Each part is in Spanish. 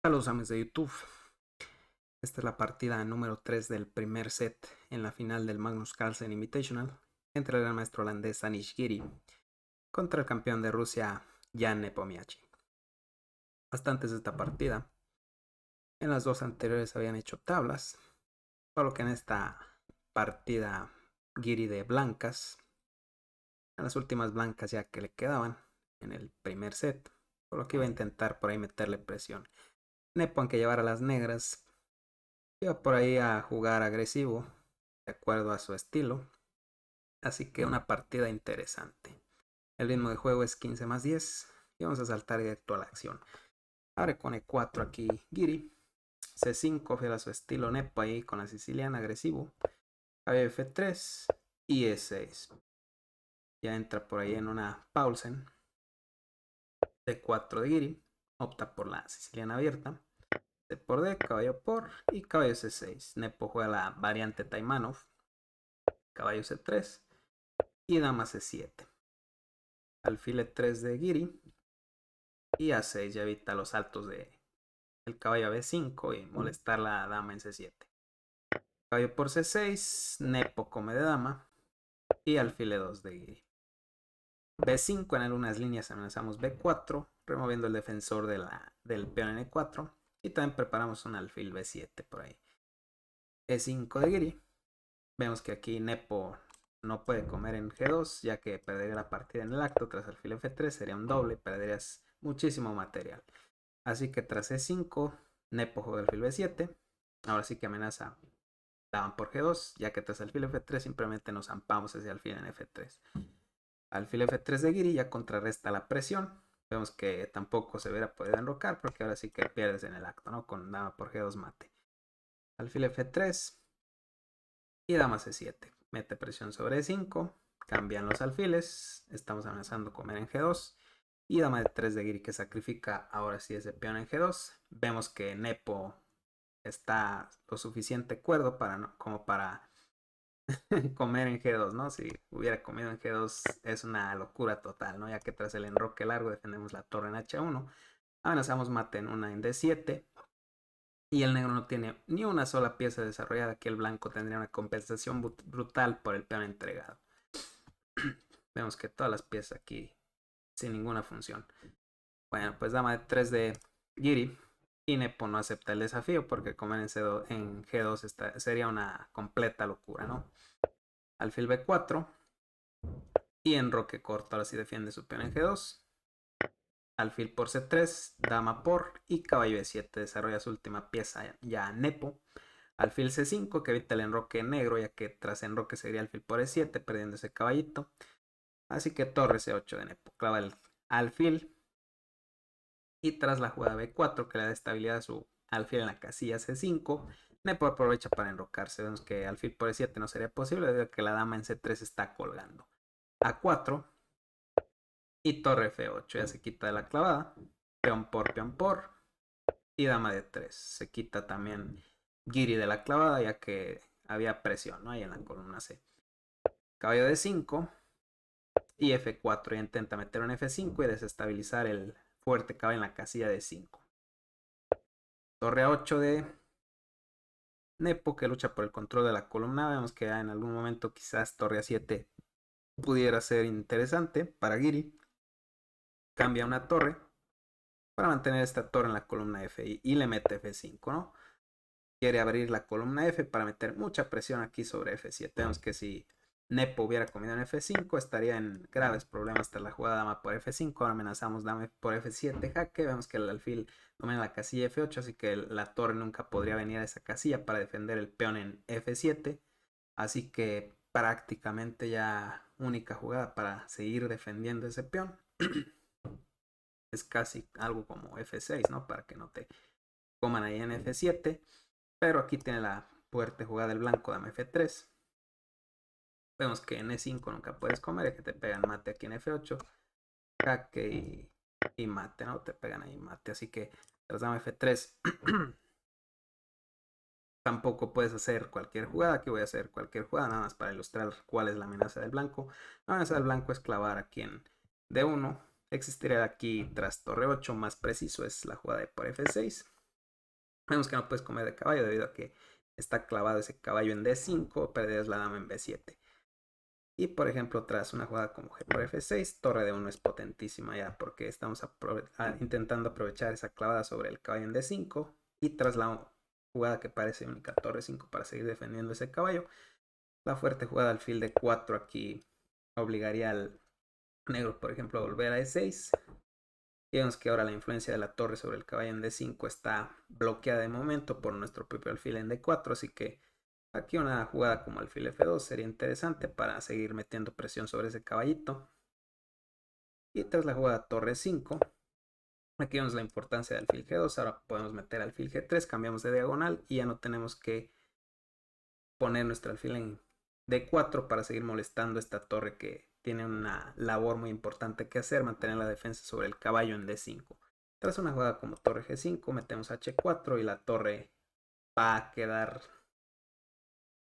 Saludos amigos de YouTube. Esta es la partida número 3 del primer set en la final del Magnus Carlsen Invitational entre el gran maestro holandés Anish Giri contra el campeón de Rusia Jan Nepomniachtchi. Hasta antes de esta partida, en las dos anteriores habían hecho tablas, solo que en esta partida Giri de blancas, en las últimas blancas ya que le quedaban en el primer set, por lo que iba a intentar por ahí meterle presión. Nepo, aunque llevara las negras, iba por ahí a jugar agresivo, de acuerdo a su estilo. Así que una partida interesante. El ritmo de juego es 15+10 y vamos a saltar directo a la acción. Abre con E4 aquí Giri. C5, fiel a su estilo Nepo ahí con la siciliana, agresivo. Caballo F3 y E6. Ya entra por ahí en una Paulsen. D4 de Giri. Opta por la siciliana abierta. D por D, caballo por y caballo C6. Nepo juega la variante Taimanov. Caballo C3 y dama C7. Alfil E3 de Giri y A6 ya evita los saltos de el caballo a B5 y molestar la dama en C7. Caballo por C6, Nepo come de dama y alfil E2 de Giri. B5 en algunas líneas amenazamos B4, removiendo el defensor del peón en E4 y también preparamos un alfil B7 por ahí. E5 de Giri. Vemos que aquí Nepo no puede comer en G2 ya que perdería la partida en el acto. Tras alfil F3 sería un doble, perderías muchísimo material. Así que tras E5, Nepo juega alfil B7. Ahora sí que amenaza dama por G2, ya que tras alfil F3 simplemente nos zampamos ese alfil en F3. Alfil F3 de Giri ya contrarresta la presión. Vemos que tampoco se hubiera podido enrocar porque ahora sí que pierdes en el acto, ¿no? Con dama por G2 mate. Alfil F3 y dama C7. Mete presión sobre E5. Cambian los alfiles. Estamos amenazando comer en G2. Y dama de 3 de Giri que sacrifica ahora sí ese peón en G2. Vemos que Nepo está lo suficiente cuerdo como para comer en G2, ¿no? Si hubiera comido en G2 es una locura total, ¿no? Ya que tras el enroque largo defendemos la torre en H1. Amenazamos mate en una en D7. Y el negro no tiene ni una sola pieza desarrollada, que el blanco tendría una compensación brutal por el peón entregado. Vemos que todas las piezas aquí sin ninguna función. Bueno, pues dama de 3 de Giri. Y Nepo no acepta el desafío porque comer en G2 sería una completa locura, ¿no? Alfil B4. Y enroque corto, ahora sí defiende su peón en G2. Alfil por C3, dama por y caballo E7 desarrolla su última pieza ya Nepo. Alfil C5 que evita el enroque negro, ya que tras enroque sería alfil por E7 perdiendo ese caballito. Así que torre C8 de Nepo clava el alfil. Y tras la jugada B4 que le da estabilidad a su alfil en la casilla C5, Nepo aprovecha para enrocarse. Vemos que alfil por E7 no sería posible debido a que la dama en C3 está colgando. A4 y torre F8 ya se quita de la clavada. Peón por y dama de 3. Se quita también Giri de la clavada ya que había presión, ¿no? Ahí en la columna C. Caballo de 5 y F4 ya intenta meter un F5 y desestabilizar el fuerte caballo en la casilla de 5. Torre A8 de Nepo que lucha por el control de la columna. Vemos que en algún momento quizás torre A7 pudiera ser interesante para Giri. Cambia una torre para mantener esta torre en la columna F y le mete F5, ¿no? Quiere abrir la columna F para meter mucha presión aquí sobre F7. Vemos que si Nepo hubiera comido en F5 estaría en graves problemas tras la jugada dama por F5. Ahora amenazamos dama por F7 jaque. Vemos que el alfil domina la casilla F8, así que la torre nunca podría venir a esa casilla para defender el peón en F7. Así que prácticamente ya única jugada para seguir defendiendo ese peón. Es casi algo como F6, ¿no? Para que no te coman ahí en F7. Pero aquí tiene la fuerte jugada del blanco, dama F3. Vemos que en E5 nunca puedes comer, es que te pegan mate aquí en F8. Jaque y mate, ¿no? Te pegan ahí mate. Así que tras dama F3 tampoco puedes hacer cualquier jugada. Aquí voy a hacer cualquier jugada, nada más para ilustrar cuál es la amenaza del blanco. La amenaza del blanco es clavar aquí en D1. Existiría aquí tras torre 8, más preciso es la jugada de por F6. Vemos que no puedes comer de caballo debido a que está clavado ese caballo en D5, perderías la dama en B7. Y por ejemplo, tras una jugada como G por F6, torre de 1 es potentísima ya, porque estamos intentando aprovechar esa clavada sobre el caballo en D5. Y tras la jugada que parece única, torre 5 para seguir defendiendo ese caballo, la fuerte jugada alfil de 4 aquí obligaría al negro, por ejemplo, a volver a E6. Y vemos que ahora la influencia de la torre sobre el caballo en D5 está bloqueada de momento por nuestro propio alfil en D4, así que aquí una jugada como alfil F2 sería interesante para seguir metiendo presión sobre ese caballito. Y tras la jugada torre 5, aquí vemos la importancia del alfil G2. Ahora podemos meter alfil G3, cambiamos de diagonal y ya no tenemos que poner nuestro alfil en D4 para seguir molestando esta torre que tiene una labor muy importante que hacer, mantener la defensa sobre el caballo en D5. Tras una jugada como torre G5, metemos H4 y la torre va a quedar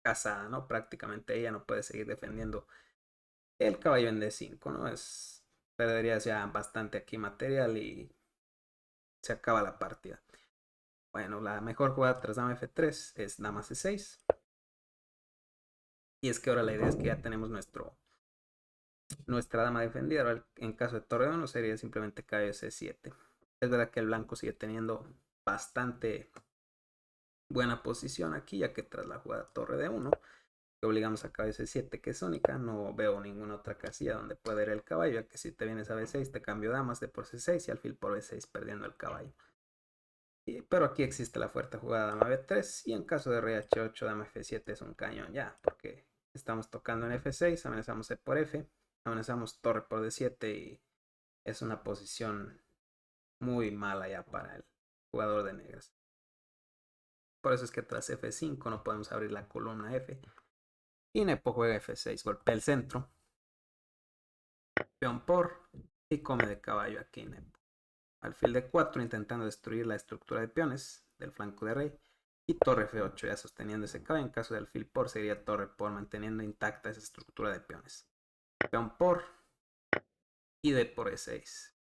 casada, ¿no? Prácticamente ella no puede seguir defendiendo el caballo en D5, ¿no? Perderías ya bastante aquí material y se acaba la partida. Bueno, la mejor jugada tras dama F3 es dama C6. Y es que ahora la idea es que ya tenemos nuestra dama defendida. Ahora, en caso de torre 1 sería simplemente caballo C7. Es verdad que el blanco sigue teniendo bastante buena posición aquí, ya que tras la jugada torre de 1 que obligamos a caballo C7, que es única, no veo ninguna otra casilla donde pueda ir el caballo, ya que si te vienes a B6 te cambio damas de por C6 y alfil por B6 perdiendo el caballo. Pero aquí existe la fuerte jugada dama B3 y en caso de rey H8 dama F7 es un cañón ya, porque estamos tocando en F6, amenazamos E por F, amenazamos torre por D7 y es una posición muy mala ya para el jugador de negras. Por eso es que tras F5 no podemos abrir la columna F. Y Nepo juega F6, golpea el centro, peón por y come de caballo aquí Nepo. Alfil de 4 intentando destruir la estructura de peones del flanco de rey. Y torre F8 ya sosteniendo ese caballo. En caso de alfil por sería torre por manteniendo intacta esa estructura de peones. Peón por y D por E6.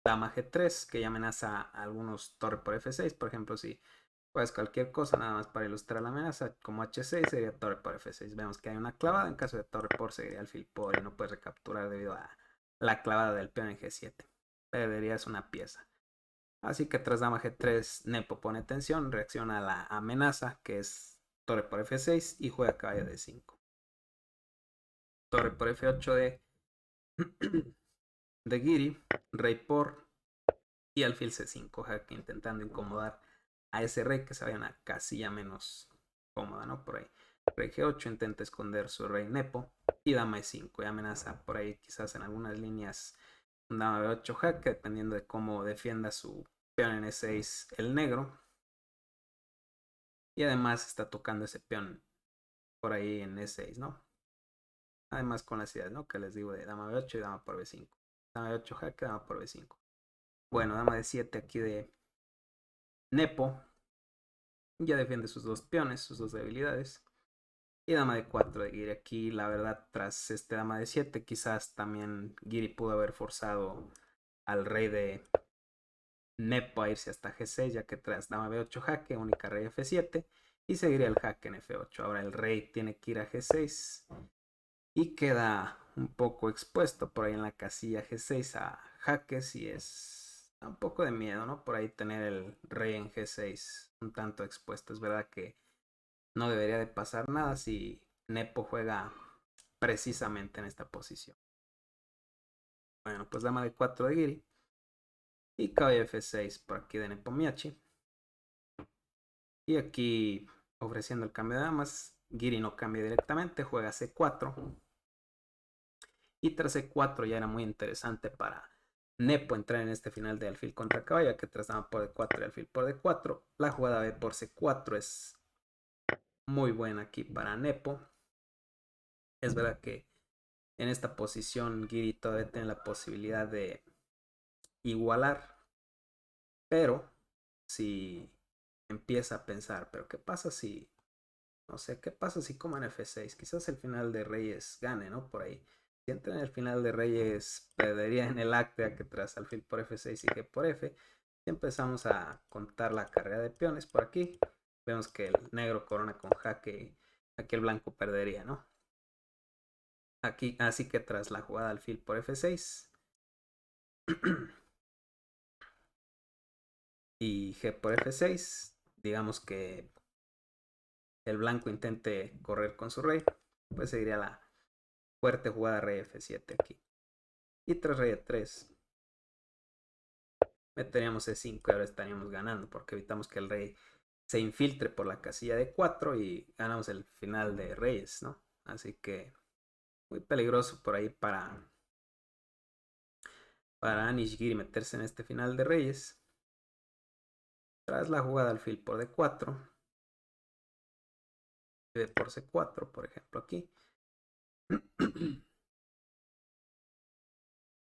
Dama G3 que ya amenaza a algunos torre por F6. Por ejemplo, si juegas cualquier cosa nada más para ilustrar la amenaza, como H6 sería torre por F6. Vemos que hay una clavada. En caso de torre por sería alfil por y no puedes recapturar debido a la clavada del peón en G7. Perderías una pieza. Así que tras dama G3, Nepo pone tensión, reacciona a la amenaza, que es torre por F6, y juega caballo D5. Torre por F8 de Giri, rey por y alfil C5, jaque intentando incomodar a ese rey que se vaya a una casilla menos cómoda, ¿no? Por ahí. Rey G8 intenta esconder su rey Nepo y dama E5 y amenaza por ahí quizás en algunas líneas dama B8 jaque, dependiendo de cómo defienda su peón en E6 el negro. Y además está tocando ese peón por ahí en E6, ¿no? Además con las ideas, ¿no? Que les digo de dama B8 y dama por B5. Dama B8 jaque, dama por B5. Bueno, dama D7 aquí de Nepo. Ya defiende sus dos peones, sus dos debilidades. Y dama de 4 de Giri. Aquí, la verdad, tras este dama de 7, quizás también Giri pudo haber forzado al rey de Nepo a irse hasta G6, ya que tras dama B8 jaque, única rey F7 y seguiría el jaque en F8. Ahora el rey tiene que ir a G6 y queda un poco expuesto por ahí en la casilla G6 a jaques y es un poco de miedo, ¿no? Por ahí tener el rey en G6 un tanto expuesto. Es verdad que no debería de pasar nada si Nepo juega precisamente en esta posición. Bueno, pues dama de 4 de Giri y caballo F6 por aquí de Nepomniachtchi. Y aquí ofreciendo el cambio de damas, Giri no cambia directamente, juega C4. Y tras C4 ya era muy interesante para Nepo entrar en este final de alfil contra caballo, que tras dama por D4 y alfil por D4, la jugada B por C4 es muy buena aquí para Nepo. Es verdad que en esta posición Giri todavía tiene la posibilidad de igualar, pero si empieza a pensar, pero ¿qué pasa si, no sé, qué pasa si como en F6? Quizás el final de Reyes gane, ¿no? Por ahí. Si entra en el final de Reyes, perdería en el acta que tras alfil por F6 y G por F. Y empezamos a contar la carrera de peones por aquí. Vemos que el negro corona con jaque. Aquí el blanco perdería, ¿no? Aquí, así que tras la jugada alfil por F6 y G por F6, digamos que el blanco intente correr con su rey, pues seguiría la fuerte jugada rey F7 aquí. Y tras rey E3, meteríamos E5 y ahora estaríamos ganando porque evitamos que el rey se infiltre por la casilla de 4 y ganamos el final de reyes, ¿no? Así que muy peligroso por ahí para Nishigiri meterse en este final de reyes. Tras la jugada alfil por D4, B por C4, por ejemplo, aquí.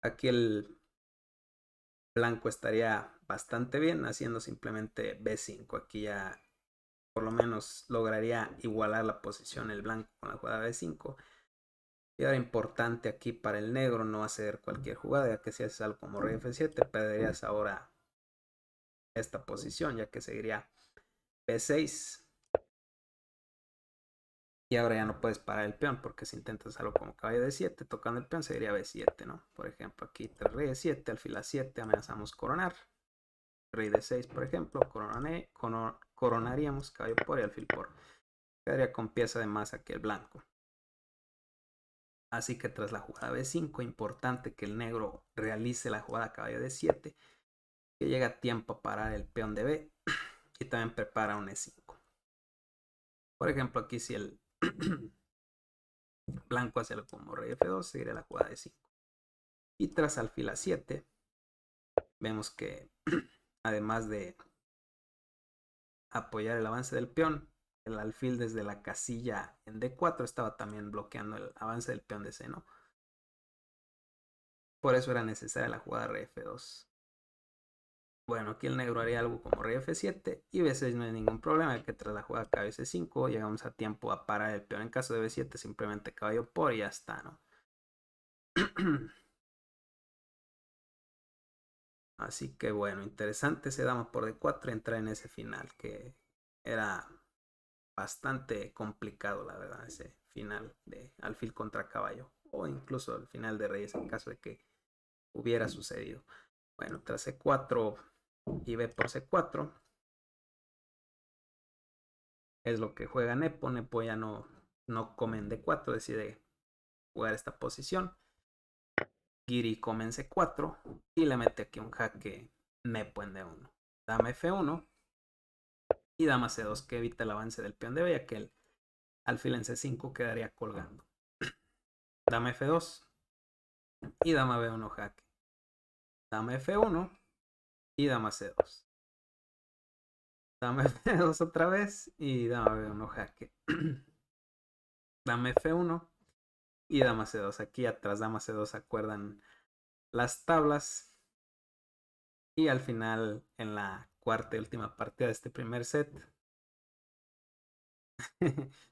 Aquí el blanco estaría bastante bien haciendo simplemente B5. Aquí ya por lo menos lograría igualar la posición el blanco con la jugada B5. Y ahora importante aquí para el negro no hacer cualquier jugada, ya que si haces algo como rey F7 perderías ahora esta posición, ya que seguiría B6. Y ahora ya no puedes parar el peón, porque si intentas algo como caballo D7, tocando el peón seguiría B7, ¿no? Por ejemplo, aquí rey D7, alfil A7, amenazamos coronar. Rey D6, por ejemplo, coronaríamos caballo por y alfil por. Quedaría con pieza de más aquí el blanco. Así que tras la jugada B5, importante que el negro realice la jugada caballo D7, que llega a tiempo a parar el peón de B y también prepara un E5. Por ejemplo, aquí si el blanco hace algo como rey F2, seguiría la jugada D5. Y tras alfil A7, vemos que además de apoyar el avance del peón, el alfil desde la casilla en D4 estaba también bloqueando el avance del peón de C, ¿no? Por eso era necesaria la jugada rey F2. Bueno, aquí el negro haría algo como rey F7 y B6 no hay ningún problema, ya que tras la jugada caballo C5 llegamos a tiempo a parar el peón. En caso de B7 simplemente caballo por y ya está, ¿no? Así que bueno, interesante ese dama por D4 entrar en ese final, que era bastante complicado, la verdad, ese final de alfil contra caballo, o incluso el final de reyes en caso de que hubiera sucedido. Bueno, tras C4 y B por C4 es lo que juega Nepo. Nepo ya no come en D4, decide jugar esta posición. Giri come en C4 y le mete aquí un jaque Nepo en D1. Dama F1 y dama C2, que evita el avance del peón de B, ya que el alfil en C5 quedaría colgando. Dama F2 y dama B1 jaque. Dama F1 y dama C2. Dama F2 otra vez y dama B1 jaque. Dama F1 y dama C2. Aquí atrás dama C2 acuerdan las tablas. Y al final, en la cuarta y última partida de este primer set,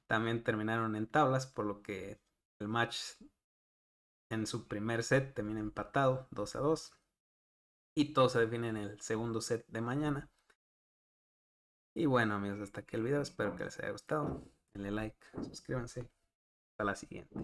también terminaron en tablas, por lo que el match en su primer set termina empatado 2-2. Y todo se define en el segundo set de mañana. Y bueno, amigos, hasta aquí el video. Espero que les haya gustado. Denle like, suscríbanse. Hasta la siguiente.